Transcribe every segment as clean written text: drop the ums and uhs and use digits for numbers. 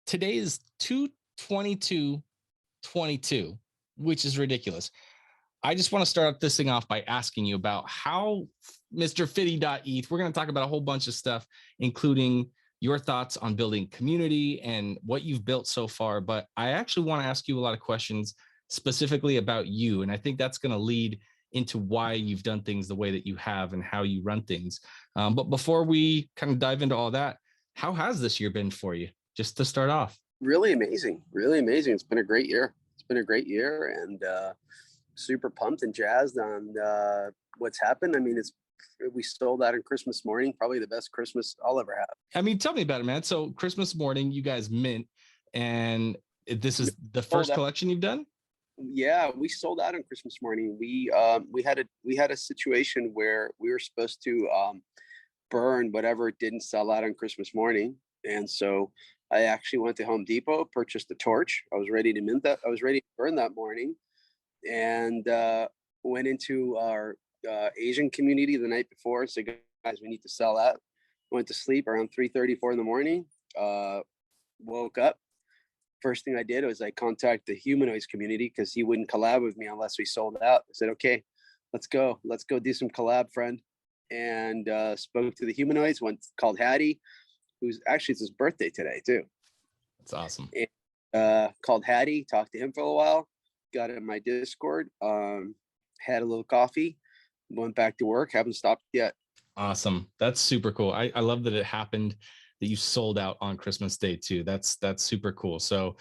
today is 2/22/22, which is ridiculous. I just want to start this thing off by asking you about how Mr. Fity.ETH, we're going to talk about a whole bunch of stuff, including your thoughts on building community and what you've built so far. But I actually want to ask you a lot of questions specifically about you. And I think that's going to lead into why you've done things the way that you have and how you run things. But before we kind of dive into all that, how has this year been for you? Just to start off. Really amazing. Really amazing. It's been a great year. It's been a great year, and super pumped and jazzed on what's happened. I mean, we sold out on Christmas morning, probably the best Christmas I'll ever have. I mean, tell me about it, man. So Christmas morning, you guys mint, and this is the first collection you've done? Yeah, we sold out on Christmas morning. We had a situation where we were supposed to burn whatever didn't sell out on Christmas morning, and so I actually went to Home Depot, purchased a torch. I was ready to mint that. I was ready to burn that morning, and went into our Asian community the night before and said, guys, we need to sell out. Went to sleep around 3:34 in the morning. Woke up. First thing I did was I contacted the humanoids community because he wouldn't collab with me unless we sold out. I said, okay, let's go do some collab, friend. And spoke to the humanoids, called Hattie, who's actually, it's his birthday today too. That's awesome. And, called Hattie, talked to him for a while, got in my Discord, had a little coffee, went back to work, haven't stopped yet. Awesome. That's super cool. I love that it happened, that you sold out on Christmas Day too. That's super cool. So,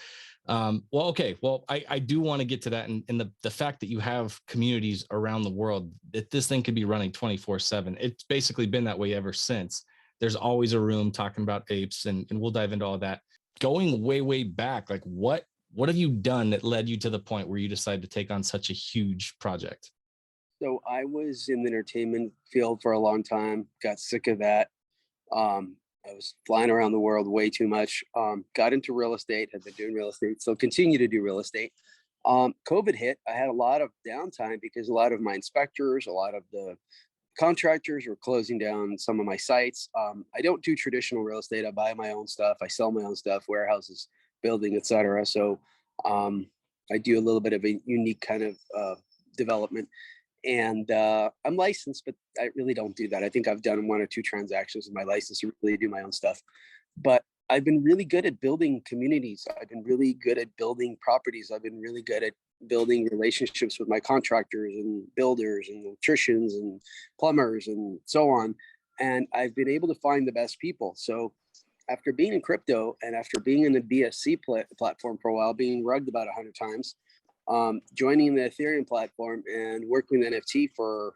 well, okay. Well, I do want to get to that. And the fact that you have communities around the world, that this thing could be running 24/7. It's basically been that way ever since. There's always a room talking about apes, and we'll dive into all that. Going way, way back, like what have you done that led you to the point where you decided to take on such a huge project? So I was in the entertainment field for a long time, got sick of that. I was flying around the world way too much. Got into real estate, have been doing real estate, so continue to do real estate. COVID hit. I had a lot of downtime because a lot of my inspectors, a lot of the contractors were closing down some of my sites. I don't do traditional real estate. I buy my own stuff. I sell my own stuff, warehouses, building, etc. So I do a little bit of a unique kind of development. And I'm licensed, but I really don't do that. I think I've done 1 or 2 transactions with my license to really do my own stuff. But I've been really good at building communities. I've been really good at building properties. I've been really good at building relationships with my contractors and builders and electricians and plumbers and so on. And I've been able to find the best people. So after being in crypto and after being in the BSC platform for a while, being rugged about 100 times, joining the Ethereum platform and working with NFT for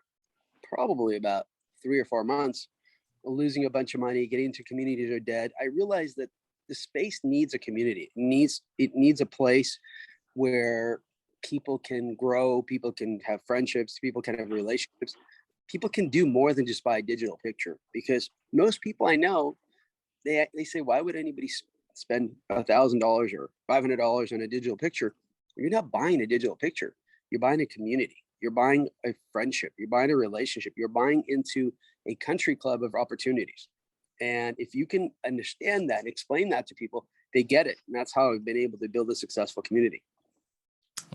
probably about 3 or 4 months, losing a bunch of money, getting into communities that are dead, I realized that the space needs a community. It needs a place where people can grow, people can have friendships, people can have relationships, people can do more than just buy a digital picture. Because most people I know, they say, why would anybody spend $1,000 or $500 on a digital picture? You're not buying a digital picture. You're buying a community. You're buying a friendship. You're buying a relationship. You're buying into a country club of opportunities. And if you can understand that and explain that to people, they get it. And that's how I've been able to build a successful community.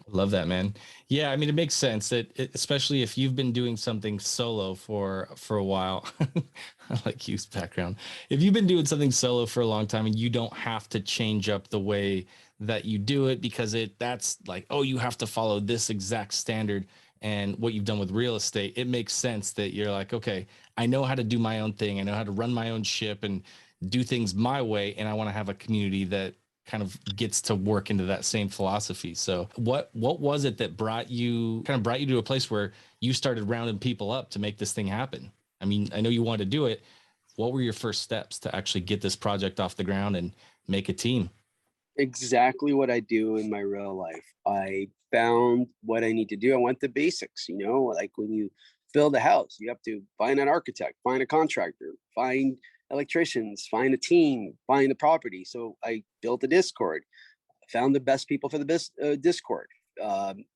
Love that, man. Yeah, I mean, it makes sense that especially if you've been doing something solo for a while. I like Hugh's background. If you've been doing something solo for a long time and you don't have to change up the way that you do it because that's like, oh, you have to follow this exact standard, and what you've done with real estate, it makes sense that you're like, okay, I know how to do my own thing. I know how to run my own ship and do things my way. And I want to have a community that kind of gets to work into that same philosophy. So what was it that brought you to a place where you started rounding people up to make this thing happen? I mean, I know you wanted to do it. What were your first steps to actually get this project off the ground and make a team? Exactly what I do in my real life. I found what I need to do. I went the basics, like when you build a house, you have to find an architect, find a contractor, find electricians, find a team, find a property. So I built a Discord, found the best people for the Discord,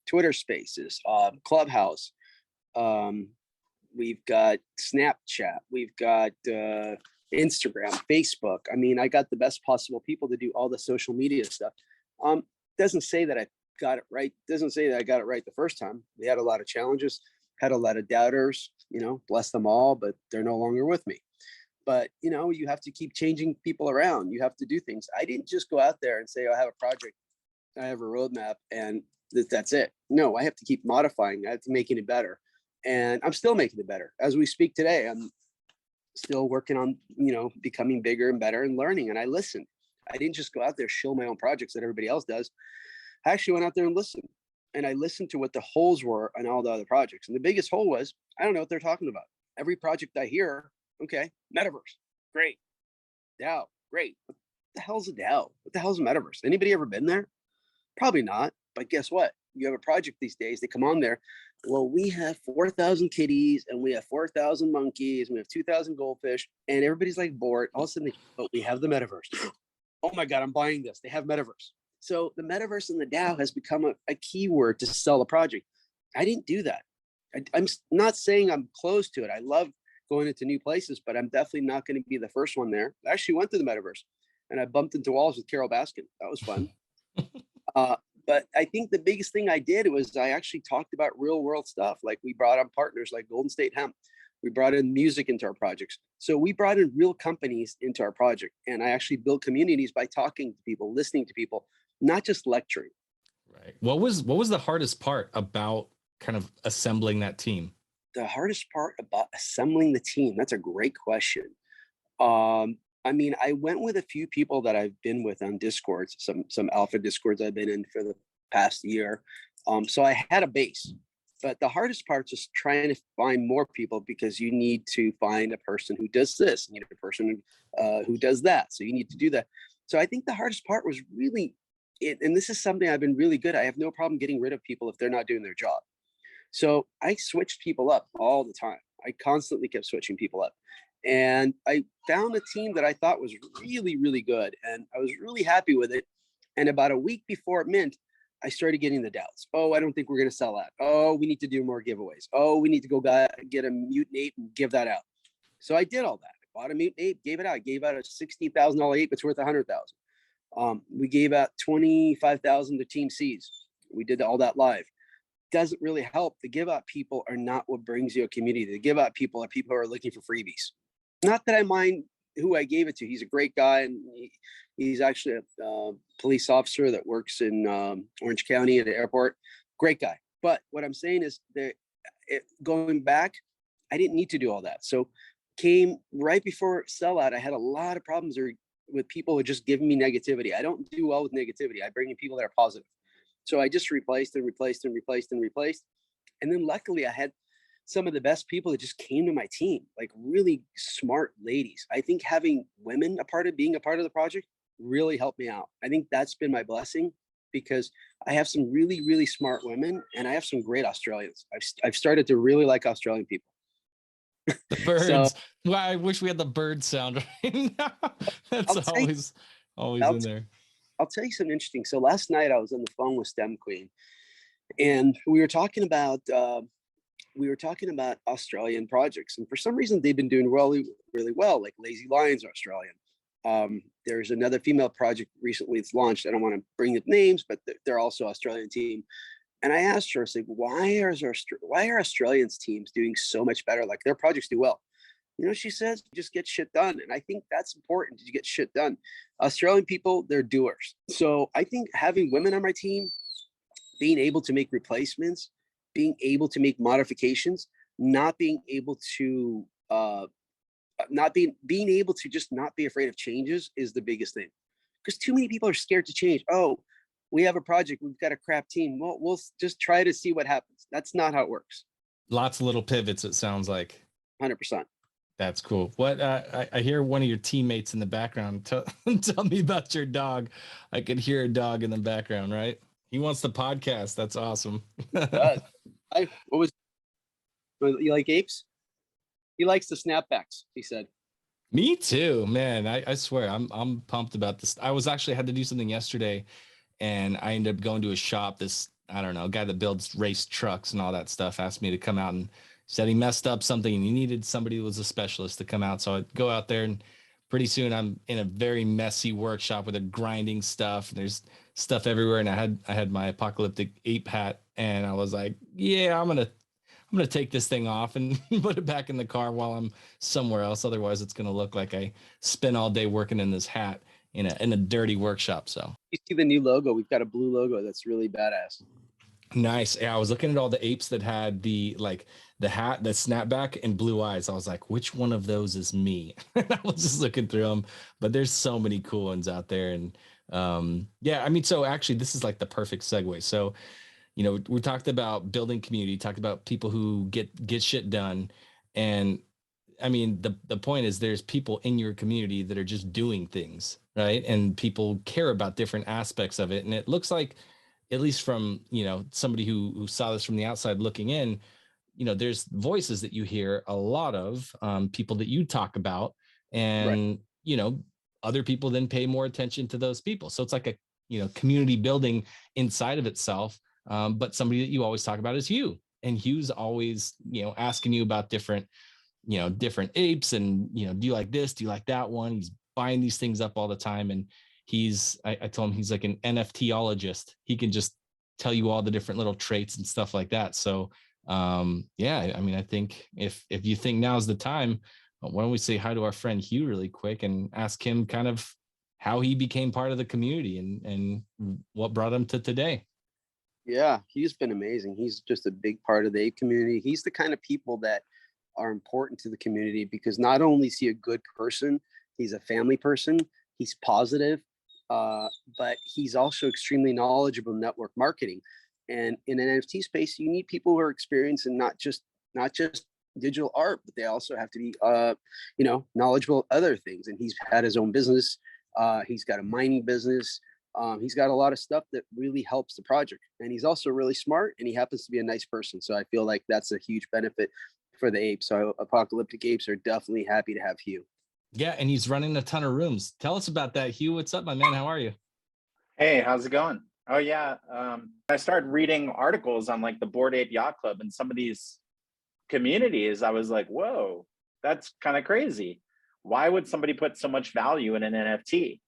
Twitter Spaces, Clubhouse. We've got Snapchat. We've got Instagram, Facebook. I mean, I got the best possible people to do all the social media stuff. Doesn't say that I got it right. Doesn't say that I got it right the first time. We had a lot of challenges, had a lot of doubters, bless them all, but they're no longer with me. But, you have to keep changing people around. You have to do things. I didn't just go out there and say, I have a project, I have a roadmap, and that's it. No, I have to keep modifying. I have to making it better. And I'm still making it better. As we speak today, I'm still working on, becoming bigger and better and learning. And I listened. I didn't just go out there, show my own projects that everybody else does. I actually went out there and listened. And I listened to what the holes were on all the other projects. And the biggest hole was, I don't know what they're talking about. Every project I hear, okay, metaverse, great. DAO, great. What the hell's a DAO? What the hell's a metaverse? Anybody ever been there? Probably not. But guess what? You have a project these days, they come on there. Well, we have 4,000 kitties and we have 4,000 monkeys and we have 2,000 goldfish, and everybody's like bored. All of a sudden, but we have the metaverse. Oh my God, I'm buying this. They have metaverse. So the metaverse and the DAO has become a keyword to sell a project. I didn't do that. I'm not saying I'm close to it. I love going into new places, but I'm definitely not going to be the first one there. I actually went to the metaverse and I bumped into walls with Carol Baskin. That was fun. But I think the biggest thing I did was I actually talked about real world stuff. Like we brought on partners like Golden State Hemp. We brought in music into our projects. So we brought in real companies into our project. And I actually built communities by talking to people, listening to people, not just lecturing. Right. What was the hardest part about kind of assembling that team? The hardest part about assembling the team, that's a great question. I mean, I went with a few people that I've been with on Discords, some alpha Discords I've been in for the past year. So I had a base, but the hardest part is trying to find more people, because you need to find a person who does this, you need a person who does that. So you need to do that. So I think the hardest part was really it, and this is something I've been really good at. I have no problem getting rid of people if they're not doing their job. So I switched people up all the time. I constantly kept switching people up. And I found a team that I thought was really, really good. And I was really happy with it. And about a week before it mint, I started getting the doubts. Oh, I don't think we're going to sell that. Oh, we need to do more giveaways. Oh, we need to go get a mutant ape and give that out. So I did all that. I bought a mutant ape, gave it out. I gave out a $60,000 ape. It's worth $100,000. We gave out 25,000 to Team C's. We did all that live. Doesn't really help. The give out people are not what brings you a community. The give out people are people who are looking for freebies. Not that I mind who I gave it to. He's a great guy, and he's actually a police officer that works in Orange County at the airport. Great guy. But what I'm saying is that going back, I didn't need to do all that. So came right before sellout, I had a lot of problems with people who just giving me negativity. I don't do well with negativity. I bring in people that are positive. So I just replaced and replaced and replaced and replaced. And then luckily I had some of the best people that just came to my team, like really smart ladies. I think having women being a part of the project really helped me out. I think that's been my blessing, because I have some really, really smart women, and I have some great Australians. I've started to really like Australian people. The birds. So, well, I wish we had the bird sound right now. That's always in there. I'll tell you something interesting. So last night I was on the phone with STEM Queen, and we were talking about Australian projects, and for some reason they've been doing really, really well. Like Lazy Lions are Australian. There's another female project recently that's launched. I don't want to bring up names, but they're also Australian team. And I asked her, I said, why are Australians teams doing so much better? Like their projects do well. She says, just get shit done. And I think that's important, to get shit done. Australian people, they're doers. So I think having women on my team, being able to make replacements, being able to make modifications, not being able to being able to just not be afraid of changes is the biggest thing. Because too many people are scared to change. Oh, we have a project, we've got a crap team. Well, we'll just try to see what happens. That's not how it works. Lots of little pivots, it sounds like. 100%. That's cool. What I hear one of your teammates in the background. Tell me about your dog. I could hear a dog in the background, right? He wants the podcast. That's awesome. You like apes? He likes the snapbacks, he said. Me too, man. I swear I'm pumped about this. I was actually had to do something yesterday, and I ended up going to a shop. This, I don't know, guy that builds race trucks and all that stuff asked me to come out and said he messed up something and he needed somebody who was a specialist to come out. So I'd go out there, and pretty soon I'm in a very messy workshop where they're grinding stuff. And there's stuff everywhere. And I had my Apocalyptic Ape hat, and I was like, yeah, I'm gonna take this thing off and put it back in the car while I'm somewhere else. Otherwise, it's gonna look like I spent all day working in this hat in a dirty workshop. So You see the new logo? We've got a blue logo that's really badass. nice. Yeah, I was looking at all the apes that had the hat, the snapback, and blue eyes. I was like, which one of those is me? I was just looking through them, but there's so many cool ones out there. And yeah, I mean, so actually, this is like the perfect segue. So we talked about building community, talked about people who get shit done. And I mean, the point is there's people in your community that are just doing things, right? And people care about different aspects of it. And it looks like, at least from, somebody who saw this from the outside looking in, there's voices that you hear a lot of, people that you talk about, Right. and, other people then pay more attention to those people. So it's like a, community building inside of itself. But somebody that you always talk about is Hugh, and Hugh's always, asking you about different apes, and, do you like this? Do you like that one? He's buying these things up all the time. And I told him he's like an NFTologist. He can just tell you all the different little traits and stuff like that. So yeah, I mean, I think if you think now's the time, why don't we say hi to our friend Hugh really quick and ask him kind of how he became part of the community, and what brought him to today. Yeah, he's been amazing. He's just a big part of the ape community. He's the kind of people that are important to the community because not only is he a good person, he's a family person, he's positive, uh, but he's also extremely knowledgeable in network marketing. And in an NFT space, you need people who are experienced in not just digital art, but they also have to be knowledgeable of other things. And he's had his own business. He's got a mining business. He's got a lot of stuff that really helps the project, and he's also really smart, and he happens to be a nice person. So I feel like that's a huge benefit for the apes. So Apocalyptic Apes are definitely happy to have Hugh. Yeah, and he's running a ton of rooms. Tell us about that, Hugh. What's up, my man? How are you? Hey, how's it going? Oh yeah, I started reading articles on like the Bored Ape Yacht Club and some of these communities. I was like, whoa, that's kind of crazy. Why would somebody put so much value in an NFT?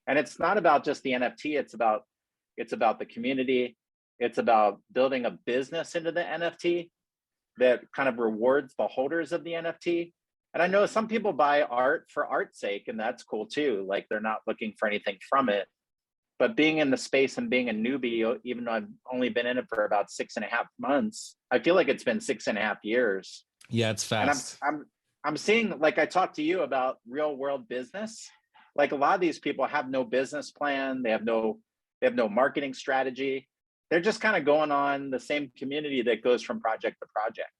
And it's not about just the NFT. It's about the community. It's about building a business into the NFT that kind of rewards the holders of the NFT. And I know some people buy art for art's sake, and that's cool too. Like they're not looking for anything from it. But being in the space and being a newbie, even though I've only been in it for about 6.5 months, I feel like it's been 6.5 years. Yeah, it's And fast. I'm seeing, like I talked to you about real world business. Like a lot of these people have no business plan, they have no marketing strategy. They're just kind of going on the same community that goes from project to project.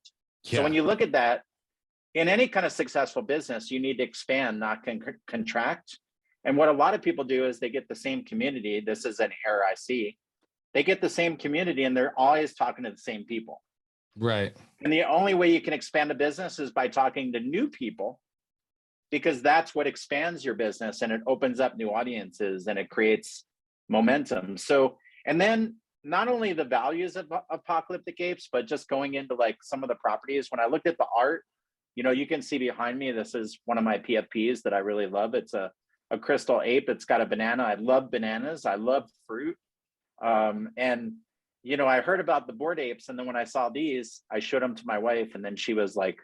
So when Yeah. you look at that, in any kind of successful business, you need to expand, not contract. And what a lot of people do is they get the same community. This is an error I see. They get the same community and they're always talking to the same people. Right. And the only way you can expand a business is by talking to new people, because that's what expands your business and it opens up new audiences and it creates momentum. So, and then not only the values of Apocalyptic Apes, but just going into like some of the properties. When I looked at the art, you can see behind me, this is one of my PFPs that I really love. It's a crystal ape. It's got a banana. I love bananas. I love fruit. And I heard about the Bored Apes, and then when I saw these, I showed them to my wife, and then she was like,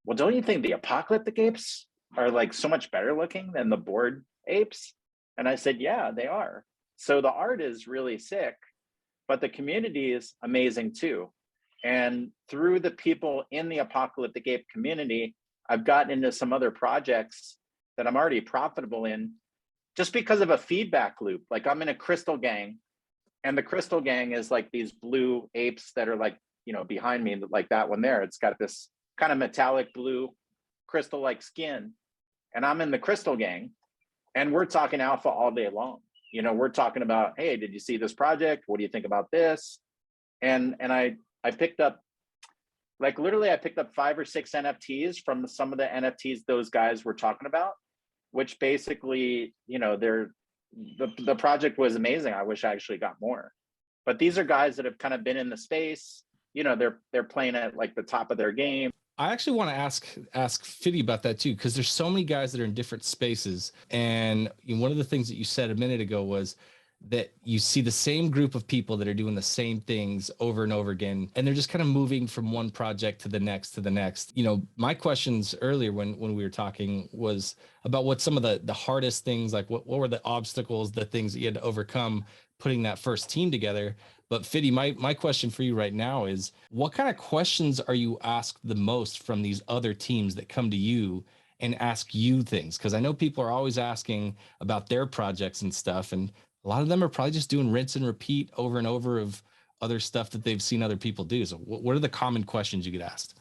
well, don't you think the Apocalyptic Apes are like so much better looking than the Bored Apes? And I said, yeah, they are. So the art is really sick, but the community is amazing too. And through the people in the Apocalyptic Ape community, I've gotten into some other projects that I'm already profitable in just because of a feedback loop. Like I'm in a crystal gang, and the crystal gang is like these blue apes that are like, behind me, like that one there. It's got this kind of metallic blue crystal like skin. And I'm in the crystal gang, and we're talking alpha all day long. We're talking about, hey, did you see this project? What do you think about this? And I picked up, like literally I picked up 5 or 6 NFTs from some of the NFTs those guys were talking about, which basically, the project was amazing. I wish I actually got more. But these are guys that have kind of been in the space. you know, they're playing at like the top of their game. I actually want to ask Fity about that too, because there's so many guys that are in different spaces. And one of the things that you said a minute ago was that you see the same group of people that are doing the same things over and over again, and they're just kind of moving from one project to the next to the next. My questions earlier when we were talking was about what some of the hardest things, like what were the obstacles, the things that you had to overcome putting that first team together. But Fity, my question for you right now is, what kind of questions are you asked the most from these other teams that come to you and ask you things? Because I know people are always asking about their projects and stuff, and a lot of them are probably just doing rinse and repeat over and over of other stuff that they've seen other people do. So what are the common questions you get asked?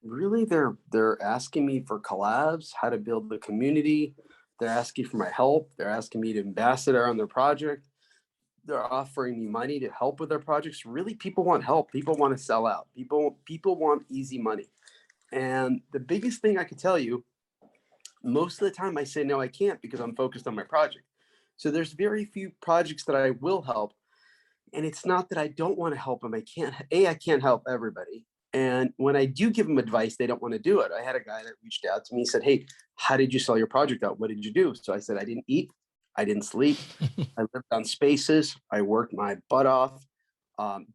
Really, they're asking me for collabs, how to build the community. They're asking for my help. They're asking me to ambassador on their project. They're offering me money to help with their projects. Really, people want help. People want to sell out. People want easy money. And the biggest thing I can tell you, most of the time I say, no, I can't, because I'm focused on my project. So there's very few projects that I will help. And it's not that I don't want to help them. I can't help everybody. And when I do give them advice, they don't want to do it. I had a guy that reached out to me. He said, hey, how did you sell your project out? What did you do? So I said, I didn't eat. I didn't sleep. I lived on Spaces. I worked my butt off.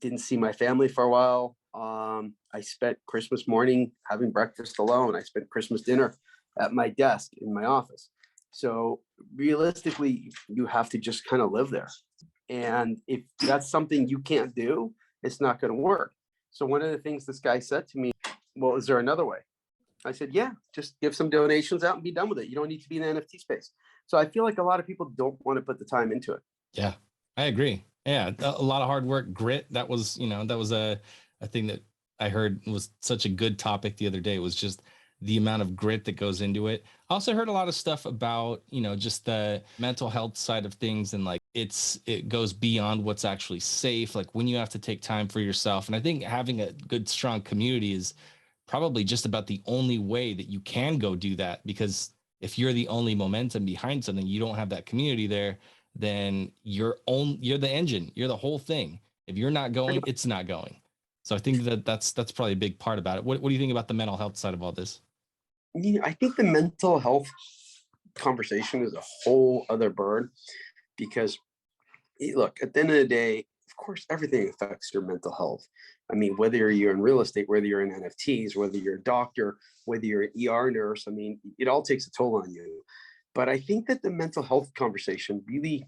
Didn't see my family for a while. I spent Christmas morning having breakfast alone. I spent Christmas dinner at my desk in my office. So realistically, you have to just kind of live there. And if that's something you can't do, it's not going to work. So one of the things this guy said to me, well, is there another way? I said, yeah, just give some donations out and be done with it. You don't need to be in the NFT space. So I feel like a lot of people don't want to put the time into it. Yeah, I agree. Yeah, a lot of hard work, grit. That was a thing that I heard was such a good topic the other day. It was just the amount of grit that goes into it. I also heard a lot of stuff about, just the mental health side of things, and like it goes beyond what's actually safe, like when you have to take time for yourself. And I think having a good, strong community is probably just about the only way that you can go do that, because if you're the only momentum behind something, you don't have that community there, then you're the engine, you're the whole thing. If you're not going, it's not going. So I think that's probably a big part about it. What do you think about the mental health side of all this? Yeah, I think the mental health conversation is a whole other bird, because look, at the end of the day, of course, everything affects your mental health. I mean, whether you're in real estate, whether you're in NFTs, whether you're a doctor, whether you're an ER nurse, I mean, it all takes a toll on you. But I think that the mental health conversation really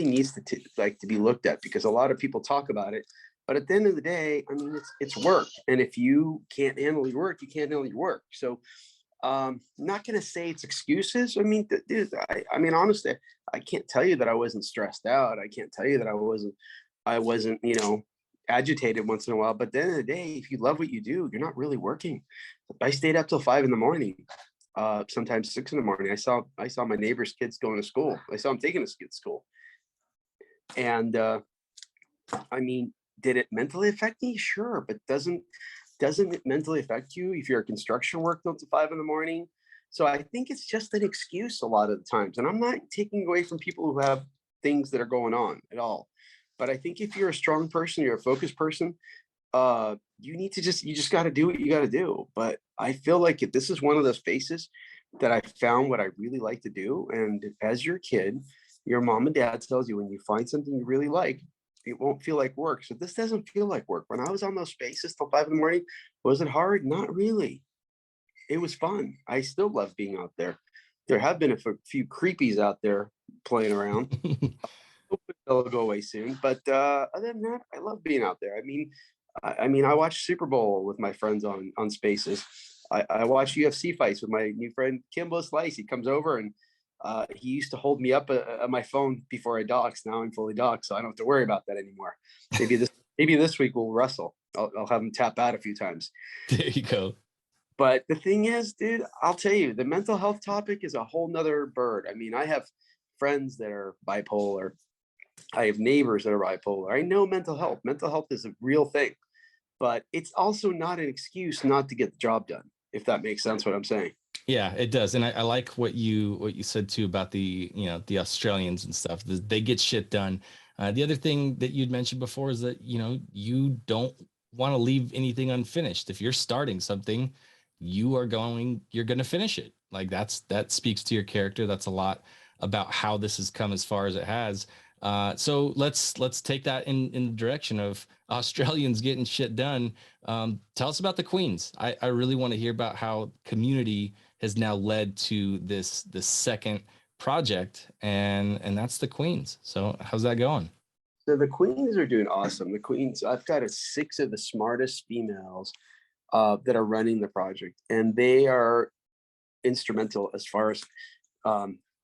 needs to be looked at, because a lot of people talk about it. But at the end of the day, I mean, it's work. And if you can't handle your work, you can't handle your work. So not going to say it's excuses. I mean, dude, I mean, honestly, I can't tell you that I wasn't stressed out. I can't tell you that I wasn't, agitated once in a while. But at the end of the day, if you love what you do, you're not really working. I stayed up till 5 a.m, sometimes 6 a.m. I saw my neighbor's kids going to school. I saw them taking us to school. And I mean, did it mentally affect me? Sure, but doesn't it mentally affect you if you're a construction worker until 5 a.m? So I think it's just an excuse a lot of the times. And I'm not taking away from people who have things that are going on at all. But I think if you're a strong person, you're a focused person, you just got to do what you got to do. But I feel like if this is one of those spaces that I found what I really like to do. And as your kid, your mom and dad tells you, when you find something you really like, it won't feel like work. So this doesn't feel like work. When I was on those spaces till 5 a.m, was it hard? Not really. It was fun. I still love being out there. There have been a few creepies out there playing around. Hopefully they'll go away soon. But other than that, I love being out there. I mean, I watch Super Bowl with my friends on Spaces. I watch UFC fights with my new friend Kimbo Slice. He comes over and he used to hold me up on my phone before I dox. Now I'm fully doxed, so I don't have to worry about that anymore. Maybe this week we'll wrestle. I'll have him tap out a few times. There you go. But the thing is, dude, I'll tell you, the mental health topic is a whole nother bird. I mean, I have friends that are bipolar. I have neighbors that are bipolar. I know mental health. Mental health is a real thing, but it's also not an excuse not to get the job done, if that makes sense what I'm saying. Yeah, it does. And I like what you said too about the Australians and stuff. They get shit done. The other thing that you'd mentioned before is that, you don't want to leave anything unfinished. If you're starting something, you're going to finish it. Like that speaks to your character. That's a lot about how this has come as far as it has. So let's take that in the direction of Australians getting shit done. Tell us about the Queens. I really want to hear about how community has now led to this second project, and that's the Queens. So how's that going? So the Queens are doing awesome. The Queens, I've got 6 of the smartest females that are running the project, and they are instrumental as far as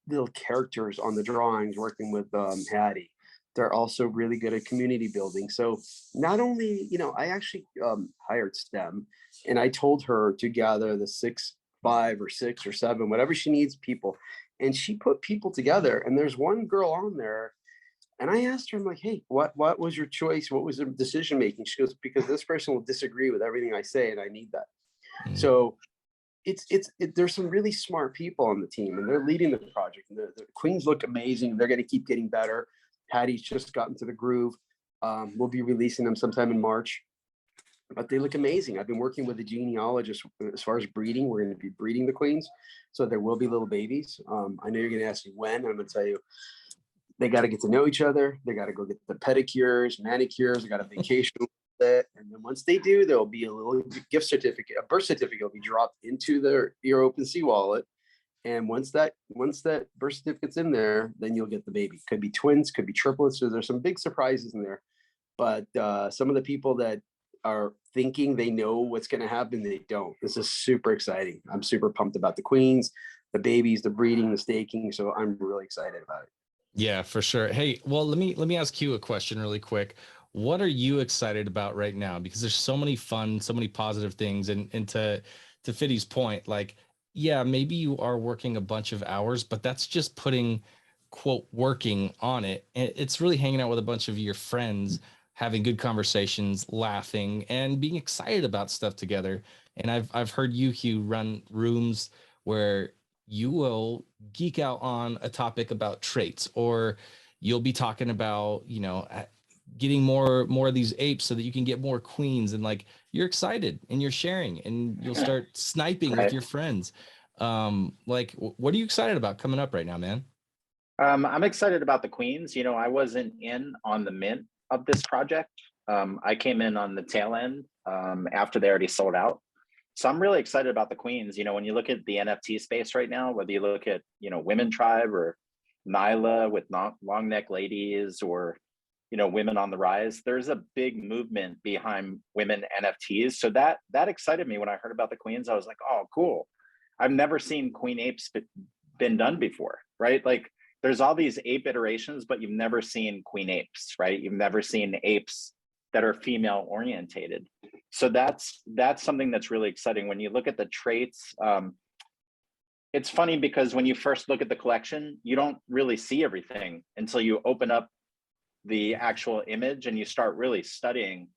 little characters on the drawings, working with Hattie. They're also really good at community building. So not only, I actually hired STEM, and I told her to gather the 5 or 6 or 7, whatever she needs, people. And she put people together. And there's one girl on there. And I asked her, I'm like, hey, what was your choice? What was the decision making? She goes, because this person will disagree with everything I say, and I need that. So there's some really smart people on the team, and they're leading the project. And the Queens look amazing. They're going to keep getting better. Hattie's just gotten to the groove. We'll be releasing them sometime in March, but they look amazing. I've been working with a genealogist as far as breeding. We're going to be breeding the Queens, so there will be little babies. I know you're going to ask me when. I'm going to tell you, they got to get to know each other. They got to go get the pedicures, manicures. They got a vacation with it. And then once they do, there'll be a little gift certificate, a birth certificate will be dropped into your OpenSea wallet. And once that birth certificate's in there, then you'll get the baby. Could be twins, could be triplets. So there's some big surprises in there. But some of the people that are thinking they know what's going to happen, they don't. This is super exciting. I'm super pumped about the Queens, the babies, the breeding, the staking. So I'm really excited about it. Yeah, for sure. Hey, well, let me ask you a question really quick. What are you excited about right now? Because there's so many fun, so many positive things. And to Fitty's point, like, yeah, maybe you are working a bunch of hours, but that's just putting quote working on it. And it's really hanging out with a bunch of your friends, having good conversations, laughing, and being excited about stuff together. And I've heard you, Hugh, run rooms where you will geek out on a topic about traits, or you'll be talking about, getting more of these apes so that you can get more queens, and like you're excited and you're sharing, and you'll start sniping with your friends. Like what are you excited about coming up right now, man? I'm excited about the Queens. I wasn't in on the mint of this project. I came in on the tail end after they already sold out. So I'm really excited about the Queens. When you look at the NFT space right now, whether you look at, Women Tribe or Nyla with long neck ladies, or, Women on the Rise, there's a big movement behind women NFTs. So that excited me when I heard about the Queens. I was like, oh, cool. I've never seen Queen Apes been done before, right? Like there's all these ape iterations, but you've never seen Queen Apes, right? You've never seen apes that are female orientated. So that's something that's really exciting. When you look at the traits, it's funny because when you first look at the collection, you don't really see everything until you open up the actual image and you start really studying,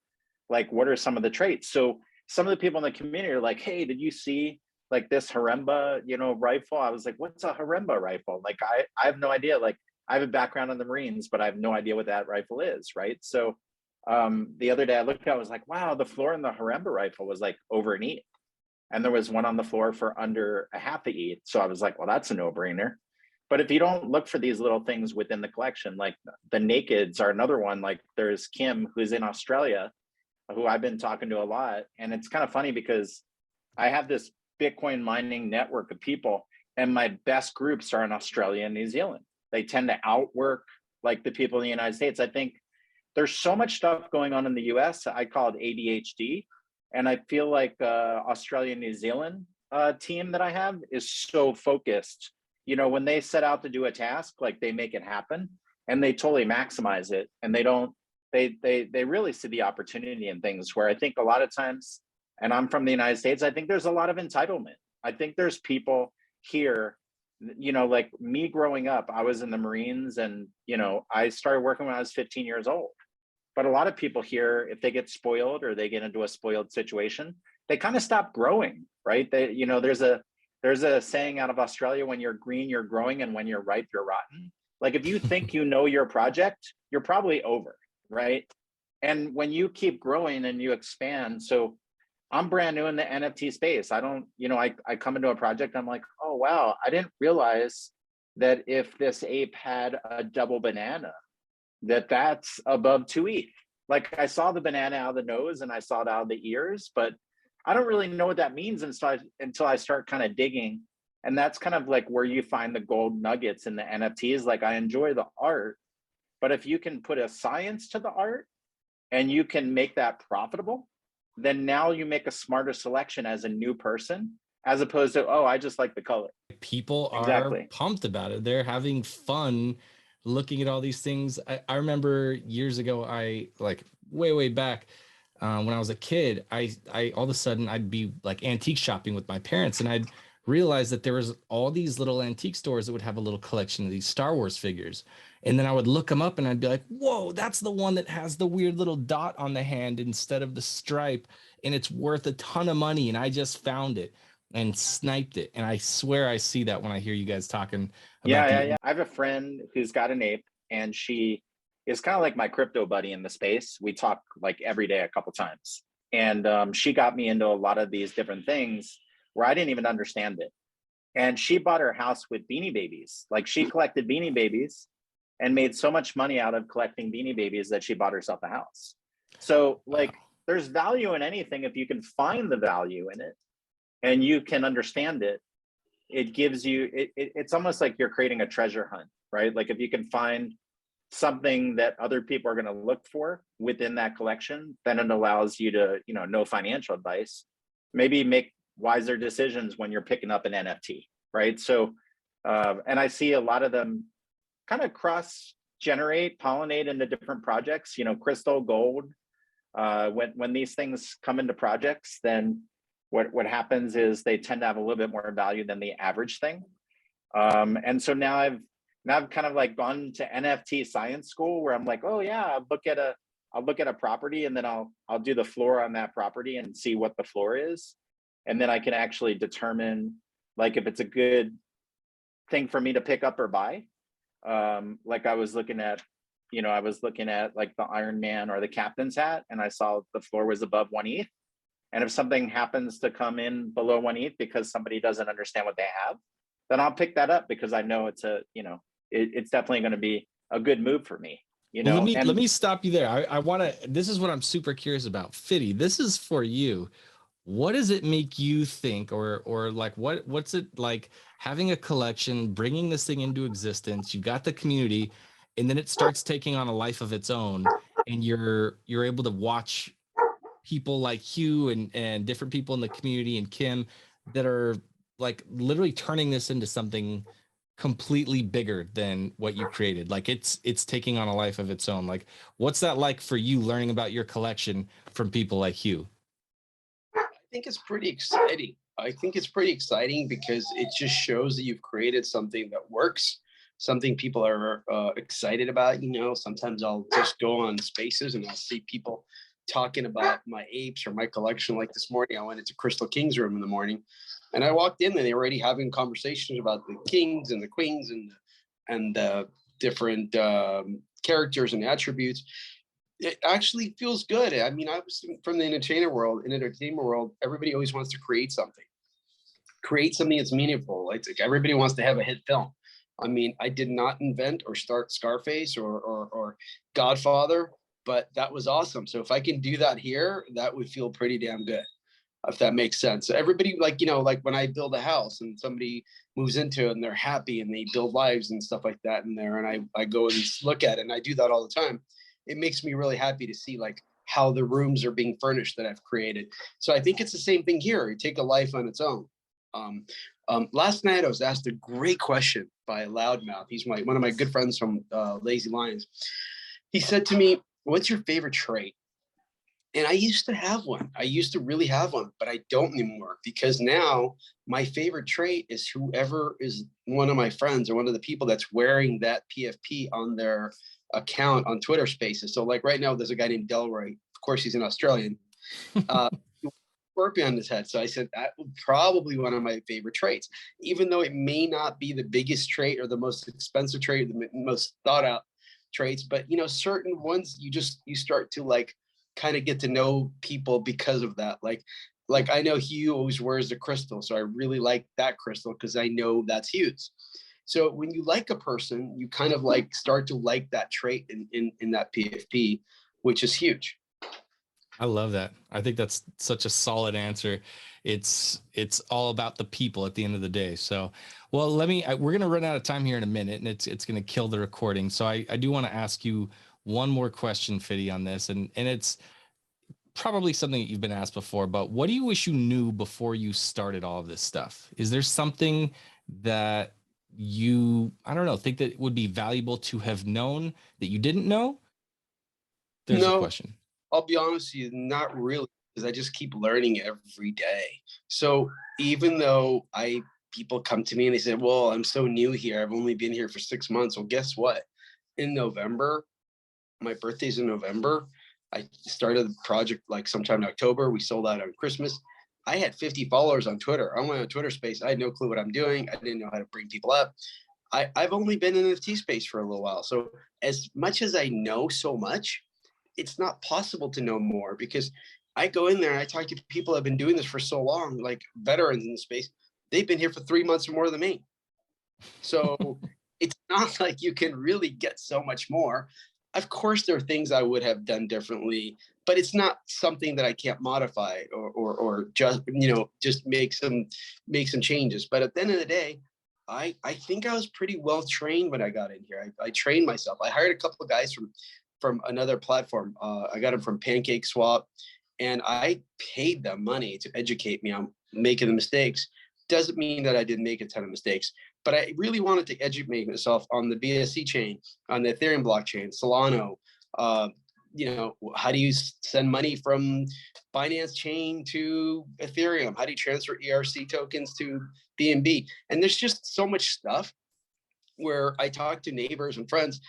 like, what are some of the traits? So some of the people in the community are like, hey, did you see like this Haremba, rifle? I was like, what's a Haremba rifle? Like, I have no idea. Like, I have a background in the Marines, but I have no idea what that rifle is, right? So the other day I looked at, I was like, wow, the floor in the Haremba rifle was like over an ETH. And there was one on the floor for under a half a ETH. So I was like, well, that's a no-brainer. But if you don't look for these little things within the collection, like the Nakeds are another one. Like there's Kim, who's in Australia, who I've been talking to a lot. And it's kind of funny because I have this Bitcoin mining network of people, and my best groups are in Australia and New Zealand. They tend to outwork like the people in the United States. I think there's so much stuff going on in the US. I call it ADHD. And I feel like Australia, New Zealand team that I have is so focused. When they set out to do a task, like they make it happen and they totally maximize it. And they really see the opportunity in things where I think a lot of times, and I'm from the United States, I think there's a lot of entitlement. I think there's people here, like me growing up, I was in the Marines, and, I started working when I was 15 years old. But a lot of people here, if they get spoiled or they get into a spoiled situation, they kind of stop growing, right? There's a saying out of Australia: when you're green, you're growing, and when you're ripe, you're rotten. Like if you think your project, you're probably over, right? And when you keep growing and you expand, so I'm brand new in the NFT space. I don't, I come into a project, I'm like, oh, wow, I didn't realize that if this ape had a double banana, that's above 2 ETH. Like I saw the banana out of the nose and I saw it out of the ears, but I don't really know what that means until I start kind of digging. And that's kind of like where you find the gold nuggets in the NFTs. Like I enjoy the art, but if you can put a science to the art and you can make that profitable, then now you make a smarter selection as a new person, as opposed to, oh, I just like the color. People are Exactly. pumped about it. They're having fun looking at all these things. I remember years ago, I like way back when I was a kid, I all of a sudden I'd be like antique shopping with my parents, and I'd realize that there was all these little antique stores that would have a little collection of these Star Wars figures. And then I would look them up and I'd be like, whoa, that's the one that has the weird little dot on the hand instead of the stripe. And it's worth a ton of money. And I just found it and sniped it. And I swear I see that when I hear you guys talking about Yeah. I have a friend who's got an ape, and she is kind of like my crypto buddy in the space. We talk like every day, a couple times. And she got me into a lot of these different things where I didn't even understand it. And she bought her house with Beanie Babies. Like she collected Beanie Babies and made so much money out of collecting Beanie Babies that she bought herself a house. So like there's value in anything if you can find the value in it and you can understand it. It gives you, it's almost like you're creating a treasure hunt, right? Like if you can find something that other people are going to look for within that collection, then it allows you to, know financial advice, maybe make wiser decisions when you're picking up an NFT, right? So, and I see a lot of them kind of cross generate, pollinate into different projects, crystal, gold. When these things come into projects, then what happens is they tend to have a little bit more value than the average thing. And so now I've kind of like gone to NFT science school where I'm like, oh yeah, I'll look at a property and then I'll do the floor on that property and see what the floor is. And then I can actually determine like if it's a good thing for me to pick up or buy. Like I was looking at like the Iron Man or the captain's hat, and I saw the floor was above 1 ETH. And if something happens to come in below 1 ETH because somebody doesn't understand what they have, then I'll pick that up because I know it's it's definitely going to be a good move for me. Well, let me stop you there. I want to, this is what I'm super curious about. Fity, this is for you. What does it make you think, or like what's it like having a collection, bringing this thing into existence? You got the community, and then it starts taking on a life of its own, and you're able to watch people like Hugh and different people in the community and Kim that are like literally turning this into something completely bigger than what you created. Like it's taking on a life of its own. Like what's that like for you learning about your collection from people like Hugh? I think it's pretty exciting. I think it's pretty exciting because it just shows that you've created something that works, something people are excited about. Sometimes I'll just go on spaces and I'll see people talking about my apes or my collection. Like this morning, I went into Crystal King's room in the morning, and I walked in and they were already having conversations about the kings and the queens and the different characters and attributes. It actually feels good. I mean, I was from the entertainment world. Everybody always wants to create something that's meaningful. Like everybody wants to have a hit film. I mean, I did not invent or start Scarface or Godfather, but that was awesome. So if I can do that here, that would feel pretty damn good, if that makes sense. So everybody, like when I build a house and somebody moves into it and they're happy and they build lives and stuff like that in there, and I go and look at it, and I do that all the time. It makes me really happy to see like how the rooms are being furnished that I've created. So I think it's the same thing here. You take a life on its own. Last night I was asked a great question by Loudmouth. He's one of my good friends from Lazy Lions. He said to me, "What's your favorite trait?" And I used to have one. I used to really have one, but I don't anymore, because now my favorite trait is whoever is one of my friends or one of the people that's wearing that PFP on their account on Twitter Spaces. So like right now, there's a guy named Delroy. Of course, he's an Australian. Scorpion on his head. So I said that would probably one of my favorite traits, even though it may not be the biggest trait or the most expensive trait, the most thought out. traits, but certain ones you start to like kind of get to know people because of that. Like I know Hugh always wears the crystal, so I really like that crystal because I know that's Hugh's. So when you like a person, you kind of like start to like that trait in that PFP, which is huge. I love that. I think that's such a solid answer. It's all about the people at the end of the day. So, well, we're going to run out of time here in a minute, and it's going to kill the recording. So I do want to ask you one more question, Fity, on this, and it's probably something that you've been asked before, but what do you wish you knew before you started all of this stuff? Is there something that I don't know, think that would be valuable to have known that you didn't know? There's a No, question. I'll be honest with you, not really, because I just keep learning every day. So even though people come to me and they say, well, I'm so new here, I've only been here for 6 months. Well, guess what? In November, my birthday's in November. I started the project like sometime in October. We sold out on Christmas. I had 50 followers on Twitter. I went on Twitter space. I had no clue what I'm doing. I didn't know how to bring people up. I've only been in the NFT space for a little while. So as much as I know so much, it's not possible to know more, because I go in there and I talk to people that have been doing this for so long, like veterans in the space. They've been here for 3 months or more than me. So it's not like you can really get so much more. Of course, there are things I would have done differently, but it's not something that I can't modify or just make some changes. But at the end of the day, I think I was pretty well trained when I got in here. I trained myself. I hired a couple of guys from another platform. I got them from Pancake Swap, and I paid them money to educate me on making the mistakes. Doesn't mean that I didn't make a ton of mistakes, but I really wanted to educate myself on the BSC chain, on the Ethereum blockchain, Solano. How do you send money from Binance chain to Ethereum? How do you transfer ERC tokens to BNB? And there's just so much stuff where I talk to neighbors and friends,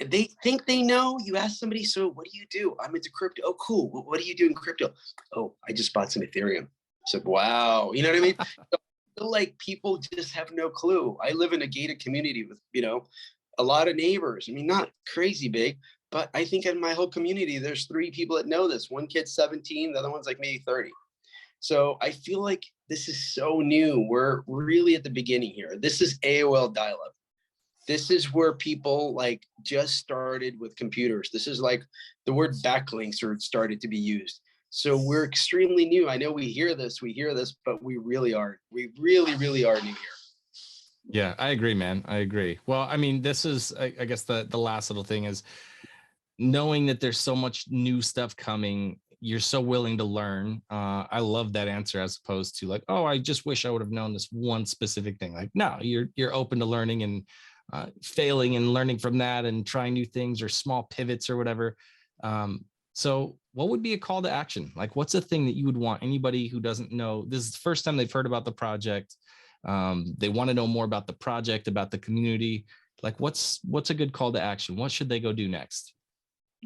and they think they know. You ask somebody, so what do you do? I'm into crypto. Oh, cool. What do you do in crypto? Oh, I just bought some Ethereum. I said, wow. You know what I mean? So I feel like people just have no clue. I live in a gated community with, a lot of neighbors. I mean, not crazy big, but I think in my whole community, there's 3 people that know this. One kid's 17, the other one's like maybe 30. So I feel like this is so new. We're really at the beginning here. This is AOL dial-up. This is where people like just started with computers. This is like the word backlinks started to be used. So we're extremely new. I know we hear this, but we really are. We really, really are new here. Yeah, I agree, man. I agree. Well, I mean, this is, I guess the last little thing is knowing that there's so much new stuff coming. You're so willing to learn. I love that answer, as opposed to like, oh, I just wish I would have known this one specific thing. Like, no, you're open to learning and failing and learning from that and trying new things or small pivots or whatever. So what would be a call to action? Like, what's a thing that you would want anybody who doesn't know, this is the first time they've heard about the project, they want to know more about the project, about the community, like what's a good call to action? What should they go do next?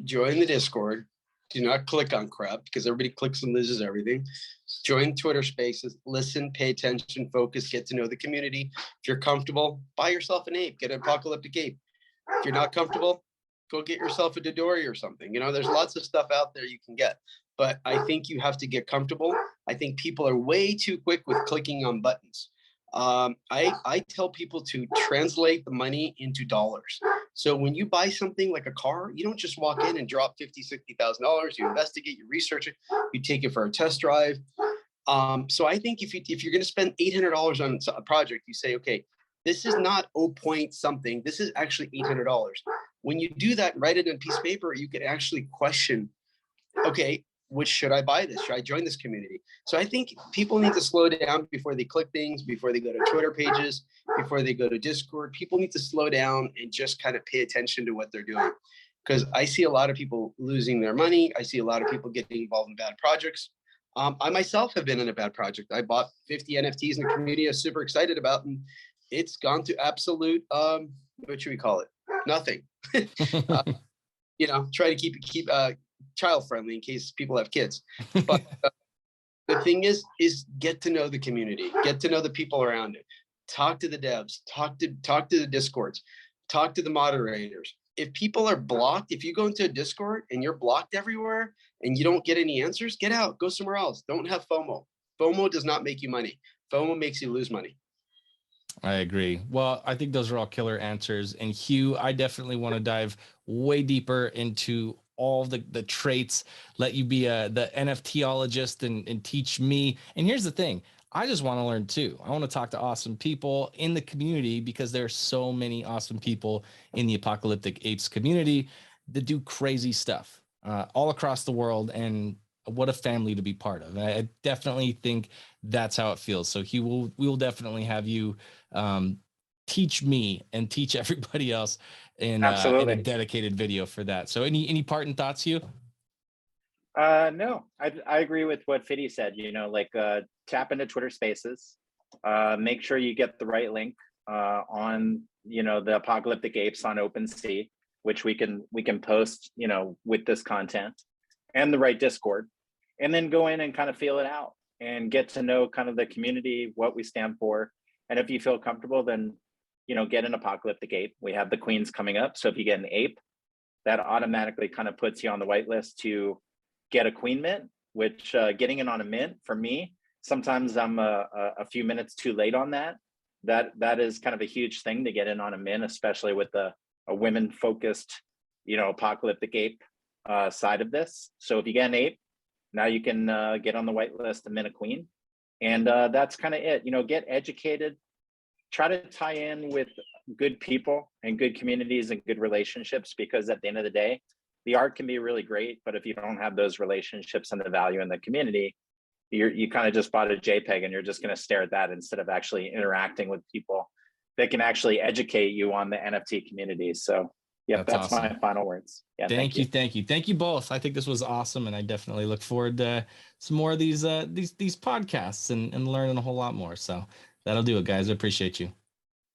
Join the Discord. Do not click on crap, because everybody clicks and loses everything. Join Twitter spaces, listen, pay attention, focus, get to know the community. If you're comfortable, buy yourself an ape, get an Apocalyptic Ape. If you're not comfortable, go get yourself a Dodori or something. There's lots of stuff out there you can get, but I think you have to get comfortable. I think people are way too quick with clicking on buttons. I tell people to translate the money into dollars. So when you buy something like a car, you don't just walk in and drop $50,000, $60,000. You investigate, you research it, you take it for a test drive. So I think if you're going to spend $800 on a project, you say, okay, this is not 0 point something. This is actually $800. When you do that, write it on a piece of paper, you can actually question, okay, which should I buy this? Should I join this community? So I think people need to slow down before they click things, before they go to Twitter pages, before they go to Discord. People need to slow down and just kind of pay attention to what they're doing. Because I see a lot of people losing their money. I see a lot of people getting involved in bad projects. I myself have been in a bad project. I bought 50 NFTs in the community I was super excited about, and it's gone to absolute, what should we call it? Nothing. Try to keep child friendly in case people have kids. But the thing is get to know the community, get to know the people around it, talk to the devs, talk to the Discords, talk to the moderators, if people are blocked, if you go into a Discord and you're blocked everywhere and you don't get any answers, get out, go somewhere else. Don't have FOMO. FOMO does not make you money. FOMO makes you lose money. I agree. Well, I think those are all killer answers. And Hugh, I definitely want to dive way deeper into all the traits, let you be the NFTologist and teach me. And here's the thing. I just want to learn too. I want to talk to awesome people in the community because there are so many awesome people in the Apocalyptic Apes community that do crazy stuff all across the world. And what a family to be part of. I definitely think that's how it feels. So we will definitely have you teach me and teach everybody else in a dedicated video for that. So any parting thoughts, Hugh? No, I agree with what Fity said, you know, like tap into Twitter Spaces, make sure you get the right link on, you know, the Apocalyptic Apes on OpenSea, which we can post, you know, with this content, and the right Discord, and then go in and kind of feel it out and get to know kind of the community, what we stand for. And if you feel comfortable, then, you know, get an Apocalyptic Ape. We have the Queens coming up. So if you get an ape, that automatically kind of puts you on the whitelist to get a queen mint, which getting it on a mint for me, sometimes I'm a few minutes too late on that. That is kind of a huge thing to get in on a mint, especially with a women focused, you know, Apocalyptic Ape side of this. So if you get an ape, now you can get on the whitelist and mint a queen. And that's kind of it, you know, get educated, try to tie in with good people and good communities and good relationships, because at the end of the day, the art can be really great, but if you don't have those relationships and the value in the community, you kind of just bought a JPEG and you're just going to stare at that instead of actually interacting with people that can actually educate you on the NFT community. So yeah, that's awesome. my final words. Yeah, thank you both. I think this was awesome, and I definitely look forward to some more of these podcasts and learning a whole lot more. So that'll do it, guys. I appreciate you.